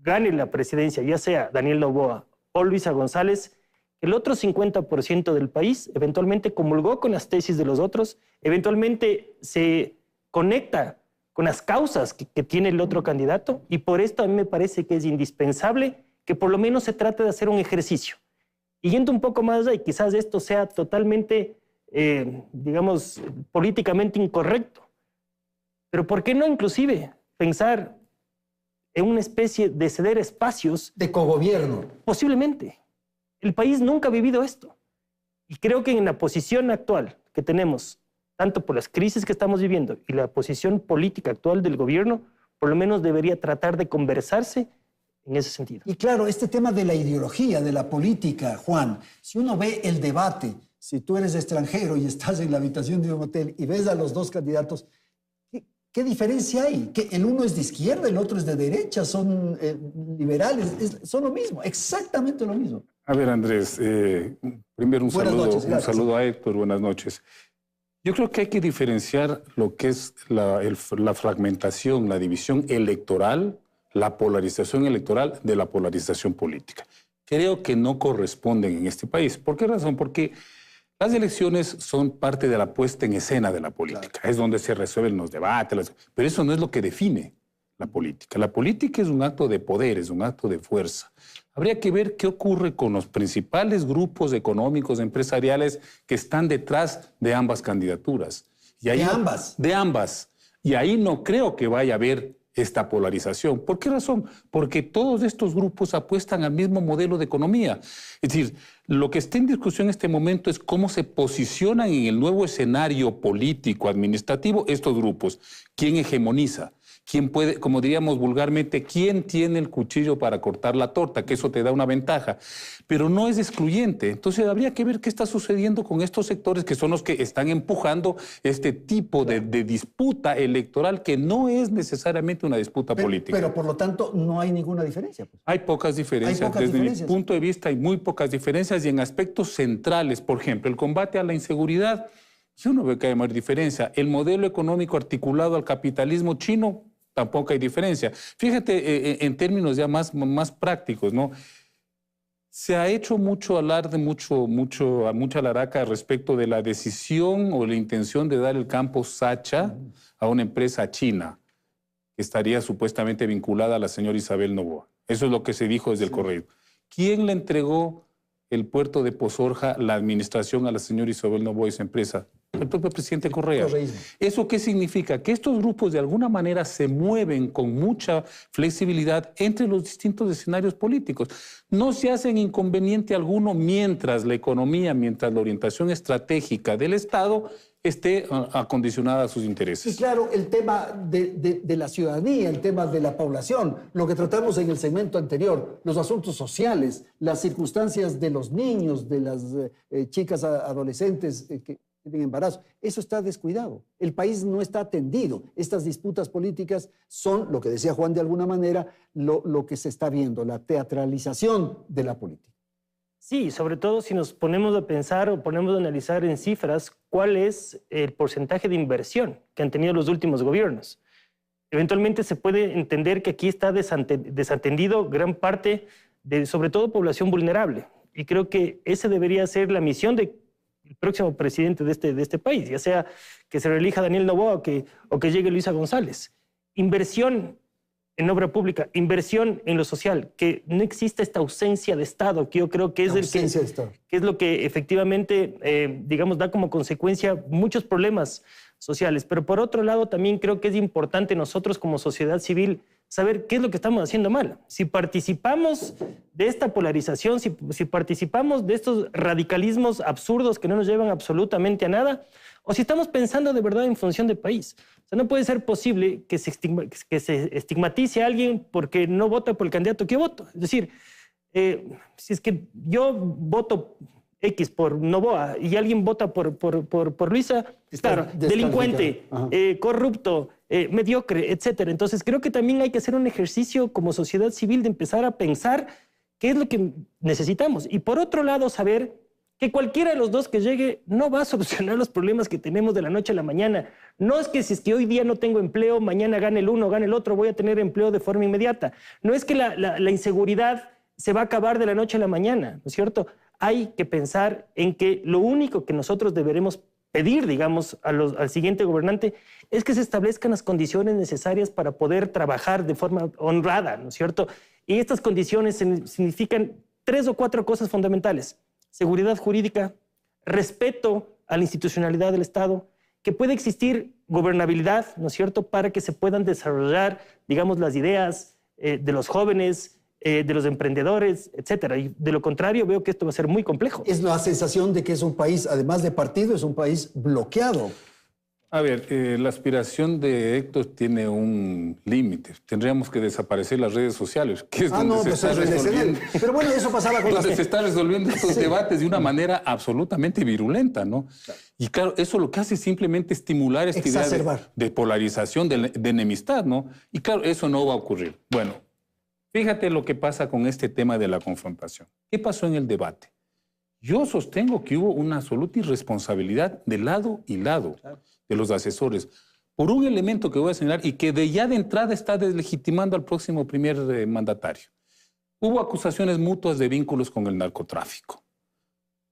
gane la presidencia, ya sea Daniel Noboa o Luisa González, el otro 50% del país eventualmente comulgó con las tesis de los otros, eventualmente se conecta con las causas que tiene el otro candidato, y por esto a mí me parece que es indispensable que por lo menos se trate de hacer un ejercicio. Y yendo un poco más allá, y quizás esto sea totalmente, digamos, políticamente incorrecto, pero ¿por qué no inclusive pensar en una especie de ceder espacios? De cogobierno. Posiblemente. El país nunca ha vivido esto. Y creo que en la posición actual que tenemos, tanto por las crisis que estamos viviendo y la posición política actual del gobierno, por lo menos debería tratar de conversarse en ese sentido. Y claro, este tema de la ideología, de la política, Juan, si uno ve el debate, si tú eres extranjero y estás en la habitación de un hotel y ves a los dos candidatos, ¿qué diferencia hay? Que el uno es de izquierda, el otro es de derecha, son liberales, son lo mismo, exactamente lo mismo. A ver, Andrés, primero un saludo a Héctor, buenas noches. Yo creo que hay que diferenciar lo que es la fragmentación, la división electoral, la polarización electoral de la polarización política. Creo que no corresponden en este país. ¿Por qué razón? Porque las elecciones son parte de la puesta en escena de la política. Claro. Es donde se resuelven los debates, pero eso no es lo que define la política. La política es un acto de poder, es un acto de fuerza. Habría que ver qué ocurre con los principales grupos económicos, empresariales que están detrás de ambas candidaturas. Y ahí de ambas. Y ahí no creo que vaya a haber esta polarización. ¿Por qué razón? Porque todos estos grupos apuestan al mismo modelo de economía. Es decir, lo que está en discusión en este momento es cómo se posicionan en el nuevo escenario político, administrativo, estos grupos. ¿Quién hegemoniza? ¿Quién puede, como diríamos vulgarmente, quién tiene el cuchillo para cortar la torta? Que eso te da una ventaja. Pero no es excluyente. Entonces habría que ver qué está sucediendo con estos sectores que son los que están empujando este tipo de disputa electoral que no es necesariamente una disputa política. Pero por lo tanto no hay ninguna diferencia. Pues. Hay pocas diferencias. Desde mi punto de vista hay muy pocas diferencias y en aspectos centrales, por ejemplo, el combate a la inseguridad, yo no veo que haya mayor diferencia. El modelo económico articulado al capitalismo chino, tampoco hay diferencia. Fíjate en términos ya más prácticos, ¿no? Se ha hecho mucho alarde, mucha alaraca respecto de la decisión o la intención de dar el campo Sacha a una empresa china que estaría supuestamente vinculada a la señora Isabel Noboa. Eso es lo que se dijo desde el correo. ¿Quién le entregó el puerto de Pozorja, la administración a la señora Isabel Noboa y su empresa? El propio presidente Correa. ¿Eso qué significa? Que estos grupos de alguna manera se mueven con mucha flexibilidad entre los distintos escenarios políticos. No se hacen inconveniente alguno mientras la economía, mientras la orientación estratégica del Estado esté acondicionada a sus intereses. Y claro, el tema de la ciudadanía, el tema de la población, lo que tratamos en el segmento anterior, los asuntos sociales, las circunstancias de los niños, de las chicas adolescentes que tienen embarazo, eso está descuidado. El país no está atendido. Estas disputas políticas son, lo que decía Juan de alguna manera, lo que se está viendo, la teatralización de la política. Sí, sobre todo si nos ponemos a pensar o ponemos a analizar en cifras cuál es el porcentaje de inversión que han tenido los últimos gobiernos. Eventualmente se puede entender que aquí está desatendido gran parte de, sobre todo, población vulnerable. Y creo que esa debería ser la misión del próximo presidente de este país, ya sea que se reelija Daniel Noboa o que llegue Luisa González. Inversión en obra pública, inversión en lo social, que no exista esta ausencia de Estado, que yo creo que es, que es lo que efectivamente, digamos, da como consecuencia muchos problemas sociales. Pero por otro lado, también creo que es importante nosotros como sociedad civil saber qué es lo que estamos haciendo mal. Si participamos de esta polarización, si participamos de estos radicalismos absurdos que no nos llevan absolutamente a nada, o si estamos pensando de verdad en función de país. O sea, no puede ser posible que se estigmatice a alguien porque no vota por el candidato que yo voto. Es decir, si es que yo voto X por Noboa y alguien vota por Luisa, claro, delincuente, corrupto, mediocre, etc. Entonces creo que también hay que hacer un ejercicio como sociedad civil de empezar a pensar qué es lo que necesitamos. Y por otro lado, saber que cualquiera de los dos que llegue no va a solucionar los problemas que tenemos de la noche a la mañana. No es que si es que hoy día no tengo empleo, mañana gane el uno, gane el otro, voy a tener empleo de forma inmediata. No es que la inseguridad se va a acabar de la noche a la mañana, ¿no es cierto? Hay que pensar en que lo único que nosotros deberemos pedir, digamos, al siguiente gobernante es que se establezcan las condiciones necesarias para poder trabajar de forma honrada, ¿no es cierto? Y estas condiciones significan 3 o 4 cosas fundamentales. Seguridad jurídica, respeto a la institucionalidad del Estado, que pueda existir gobernabilidad, ¿no es cierto?, para que se puedan desarrollar, digamos, las ideas de los jóvenes, de los emprendedores, etcétera. Y de lo contrario, veo que esto va a ser muy complejo. Es la sensación de que es un país, además de partido, es un país bloqueado. A ver, la aspiración de Héctor tiene un límite. Tendríamos que desaparecer las redes sociales, que es donde se está resolviendo. Pero bueno, eso pasaba con donde se está resolviendo estos debates de una manera absolutamente virulenta, ¿no? Claro. Y claro, eso lo que hace es simplemente estimular esta idea de polarización, de enemistad, ¿no? Y claro, eso no va a ocurrir. Bueno, fíjate lo que pasa con este tema de la confrontación. ¿Qué pasó en el debate? Yo sostengo que hubo una absoluta irresponsabilidad de lado y lado de los asesores, por un elemento que voy a señalar y que ya de entrada está deslegitimando al próximo primer mandatario. Hubo acusaciones mutuas de vínculos con el narcotráfico.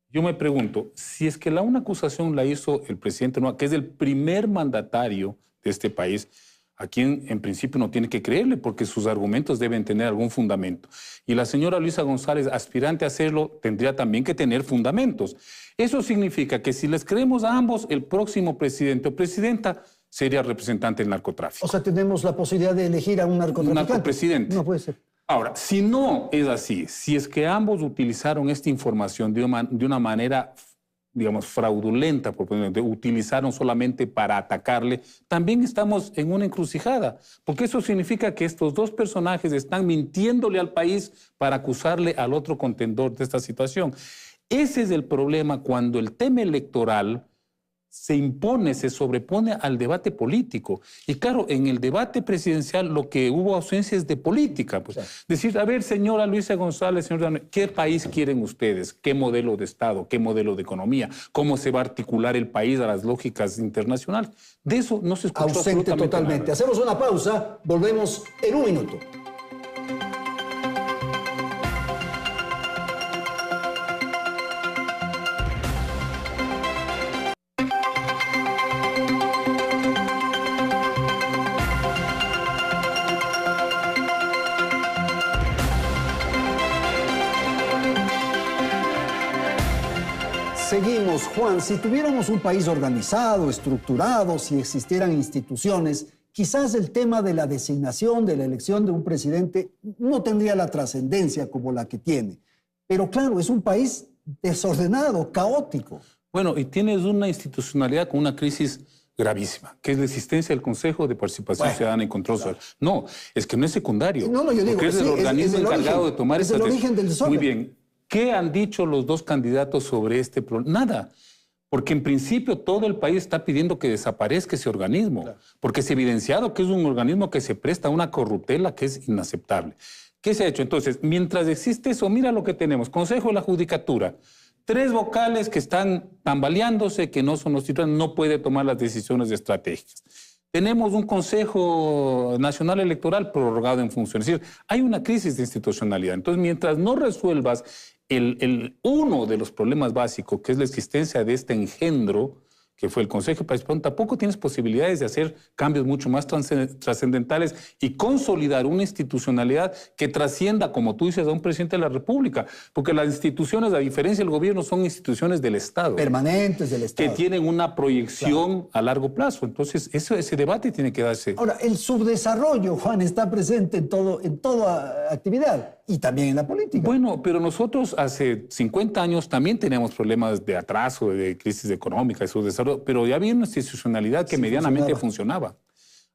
Yo me pregunto, si es que una acusación la hizo el presidente Noboa, que es el primer mandatario de este país, a quien en principio no tiene que creerle porque sus argumentos deben tener algún fundamento. Y la señora Luisa González, aspirante a hacerlo, tendría también que tener fundamentos. Eso significa que si les creemos a ambos, el próximo presidente o presidenta sería representante del narcotráfico. O sea, tenemos la posibilidad de elegir a un narcotraficante. Un narcopresidente. No puede ser. Ahora, si no es así, si es que ambos utilizaron esta información de una manera, digamos, fraudulenta, utilizaron solamente para atacarle, también estamos en una encrucijada, porque eso significa que estos dos personajes están mintiéndole al país para acusarle al otro contendor de esta situación. Ese es el problema cuando el tema electoral se impone, se sobrepone al debate político. Y claro, en el debate presidencial lo que hubo ausencia es de política. Pues. Sí. Decir, a ver, señora Luisa González, señor Daniel, ¿qué país quieren ustedes? ¿Qué modelo de Estado? ¿Qué modelo de economía? ¿Cómo se va a articular el país a las lógicas internacionales? De eso no se escuchó ausente totalmente. Nada. Hacemos una pausa, volvemos en un minuto. Seguimos, Juan, si tuviéramos un país organizado, estructurado, si existieran instituciones, quizás el tema de la designación, de la elección de un presidente no tendría la trascendencia como la que tiene. Pero claro, es un país desordenado, caótico. Bueno, y tienes una institucionalidad con una crisis gravísima, que es la existencia del Consejo de Participación Ciudadana y Control Social. No, es que no es secundario. No, yo digo, porque es el organismo encargado de tomar estas decisiones. Es el origen del desorden. Muy bien. ¿Qué han dicho los dos candidatos sobre este problema? Nada. Porque en principio todo el país está pidiendo que desaparezca ese organismo. Claro. Porque es evidenciado que es un organismo que se presta a una corruptela que es inaceptable. ¿Qué se ha hecho? Entonces, mientras existe eso, mira lo que tenemos. Consejo de la Judicatura. 3 vocales que están tambaleándose, que no son los titulares, no puede tomar las decisiones estratégicas. Tenemos un Consejo Nacional Electoral prorrogado en función. Es decir, hay una crisis de institucionalidad. Entonces, mientras no resuelvas uno de los problemas básicos, que es la existencia de este engendro, que fue el Consejo de Participación, tampoco tienes posibilidades de hacer cambios mucho más trascendentales y consolidar una institucionalidad que trascienda, como tú dices, a un presidente de la República. Porque las instituciones, a diferencia del gobierno, son instituciones del Estado. Permanentes del Estado. Que tienen una proyección a largo plazo. Entonces, ese debate tiene que darse. Ahora, el subdesarrollo, Juan, está presente en toda actividad. Y también en la política. Bueno, pero nosotros hace 50 años también teníamos problemas de atraso, de crisis económica, de subdesarrollo, pero ya había una institucionalidad que medianamente funcionaba.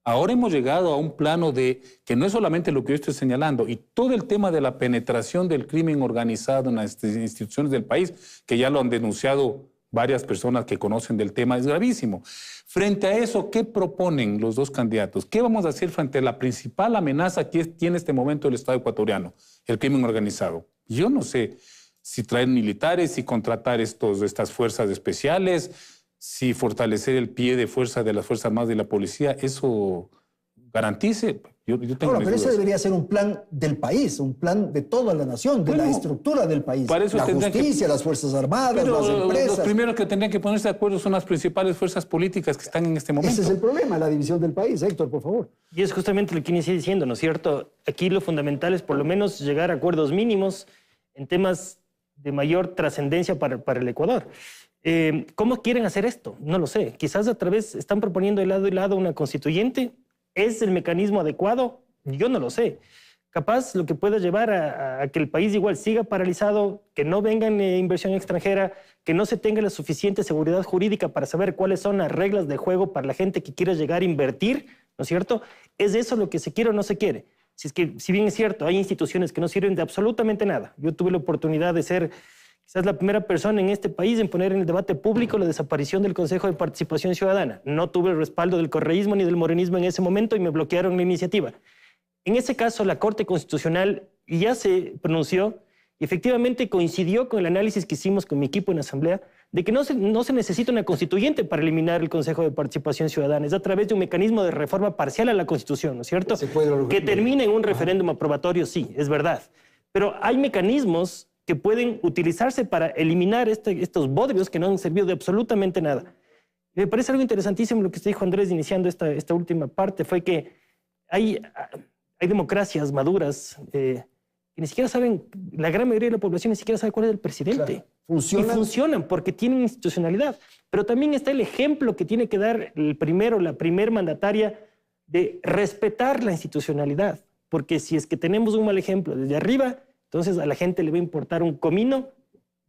Ahora hemos llegado a un plano de que no es solamente lo que yo estoy señalando, y todo el tema de la penetración del crimen organizado en las instituciones del país, que ya lo han denunciado varias personas que conocen del tema, es gravísimo. Frente a eso, ¿qué proponen los dos candidatos? ¿Qué vamos a hacer frente a la principal amenaza que tiene en este momento el Estado ecuatoriano? El crimen organizado. Yo no sé si traer militares, si contratar estas fuerzas especiales, si fortalecer el pie de fuerza de las Fuerzas Armadas y la policía, eso garantice. Yo tengo pero ese debería ser un plan del país, un plan de toda la nación, de la estructura del país. Para eso la justicia, las Fuerzas Armadas, las empresas. Los primeros que tendrían que ponerse de acuerdo son las principales fuerzas políticas que están en este momento. Ese es el problema, la división del país. Héctor, por favor. Y es justamente lo que inicié diciendo, ¿no es cierto? Aquí lo fundamental es por lo menos llegar a acuerdos mínimos en temas de mayor trascendencia para el Ecuador. ¿Cómo quieren hacer esto? No lo sé. Quizás a través están proponiendo de lado y lado una constituyente. ¿Es el mecanismo adecuado? Yo no lo sé. capaz lo que pueda llevar a que el país igual siga paralizado, que no venga inversión extranjera, que no se tenga la suficiente seguridad jurídica para saber cuáles son las reglas de juego para la gente que quiera llegar a invertir, ¿no es cierto? ¿Es eso lo que se quiere o no se quiere? Si es que, si bien es cierto, hay instituciones que no sirven de absolutamente nada. Yo tuve la oportunidad de ser quizás la primera persona en este país en poner en el debate público la desaparición del Consejo de Participación Ciudadana. No tuve el respaldo del correísmo ni del morenismo en ese momento y me bloquearon la iniciativa. En ese caso, la Corte Constitucional ya se pronunció y efectivamente coincidió con el análisis que hicimos con mi equipo en Asamblea de que no se necesita una constituyente para eliminar el Consejo de Participación Ciudadana. Es a través de un mecanismo de reforma parcial a la Constitución, ¿no es cierto? Que termine en un referéndum aprobatorio, sí, es verdad. Pero hay mecanismos que pueden utilizarse para eliminar estos bodrios que no han servido de absolutamente nada. Me parece algo interesantísimo lo que usted dijo, Andrés, iniciando esta última parte, fue que hay democracias maduras que ni siquiera saben, la gran mayoría de la población ni siquiera sabe cuál es el presidente. Claro. ¿Funcionan? Y funcionan porque tienen institucionalidad. Pero también está el ejemplo que tiene que dar la primer mandataria de respetar la institucionalidad. Porque si es que tenemos un mal ejemplo desde arriba, entonces a la gente le va a importar un comino.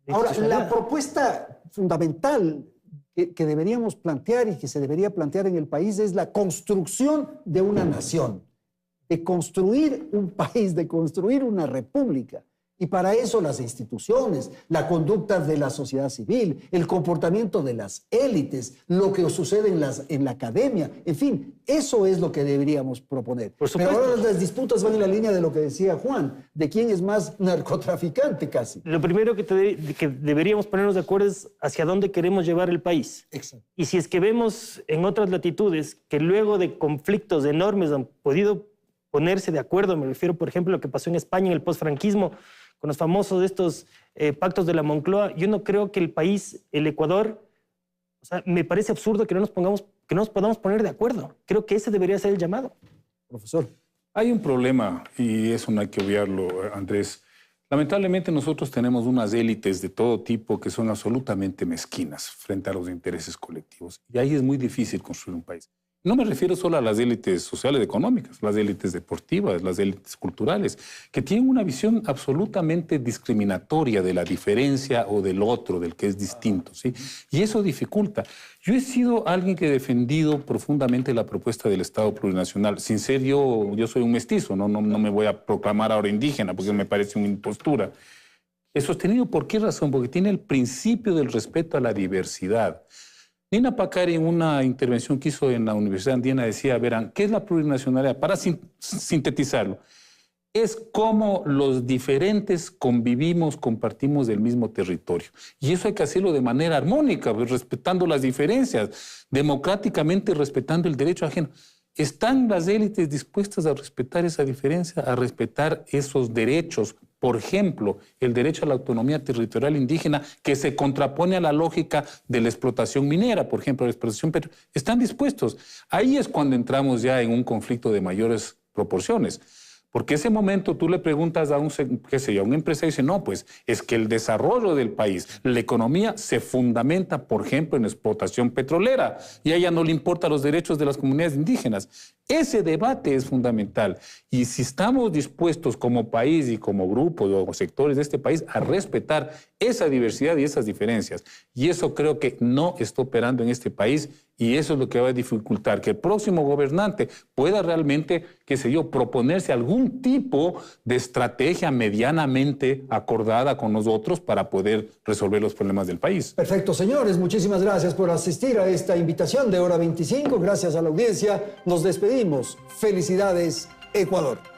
Ahora, la propuesta fundamental que deberíamos plantear y que se debería plantear en el país es la construcción de una nación, de construir un país, de construir una república. Y para eso las instituciones, la conducta de la sociedad civil, el comportamiento de las élites, lo que sucede en la academia, en fin, eso es lo que deberíamos proponer. Por supuesto. Pero ahora las disputas van en la línea de lo que decía Juan, de quién es más narcotraficante casi. Lo primero que deberíamos ponernos de acuerdo es hacia dónde queremos llevar el país. Exacto. Y si es que vemos en otras latitudes que luego de conflictos enormes han podido ponerse de acuerdo, me refiero, por ejemplo, a lo que pasó en España en el posfranquismo, con los famosos estos pactos de la Moncloa, yo no creo que el país, el Ecuador, o sea, me parece absurdo que no nos podamos poner de acuerdo. Creo que ese debería ser el llamado. Profesor. Hay un problema, y eso no hay que obviarlo, Andrés. Lamentablemente nosotros tenemos unas élites de todo tipo que son absolutamente mezquinas frente a los intereses colectivos. Y ahí es muy difícil construir un país. No me refiero solo a las élites sociales económicas, las élites deportivas, las élites culturales, que tienen una visión absolutamente discriminatoria de la diferencia o del otro, del que es distinto, ¿sí? Y eso dificulta. Yo he sido alguien que he defendido profundamente la propuesta del Estado plurinacional. Sin ser yo soy un mestizo, no me voy a proclamar ahora indígena porque me parece una impostura. He sostenido, ¿por qué razón? Porque tiene el principio del respeto a la diversidad. Nina Pacari, en una intervención que hizo en la Universidad Andina, decía, verán, ¿qué es la plurinacionalidad? Para sintetizarlo, es cómo los diferentes convivimos, compartimos el mismo territorio. Y eso hay que hacerlo de manera armónica, pues, respetando las diferencias, democráticamente respetando el derecho ajeno. ¿Están las élites dispuestas a respetar esa diferencia, a respetar esos derechos? Por ejemplo, el derecho a la autonomía territorial indígena que se contrapone a la lógica de la explotación minera, por ejemplo, la explotación petrolera. ¿Están dispuestos? Ahí es cuando entramos ya en un conflicto de mayores proporciones. Porque ese momento tú le preguntas a un empresario y dice, no, pues es que el desarrollo del país, la economía se fundamenta, por ejemplo, en explotación petrolera y a ella no le importan los derechos de las comunidades indígenas. Ese debate es fundamental. Y si estamos dispuestos como país y como grupos o sectores de este país a respetar esa diversidad y esas diferencias, y eso creo que no está operando en este país, y eso es lo que va a dificultar que el próximo gobernante pueda realmente, qué sé yo, proponerse algún tipo de estrategia medianamente acordada con nosotros para poder resolver los problemas del país. Perfecto, señores. Muchísimas gracias por asistir a esta invitación de Hora 25. Gracias a la audiencia. Nos despedimos. Felicidades, Ecuador.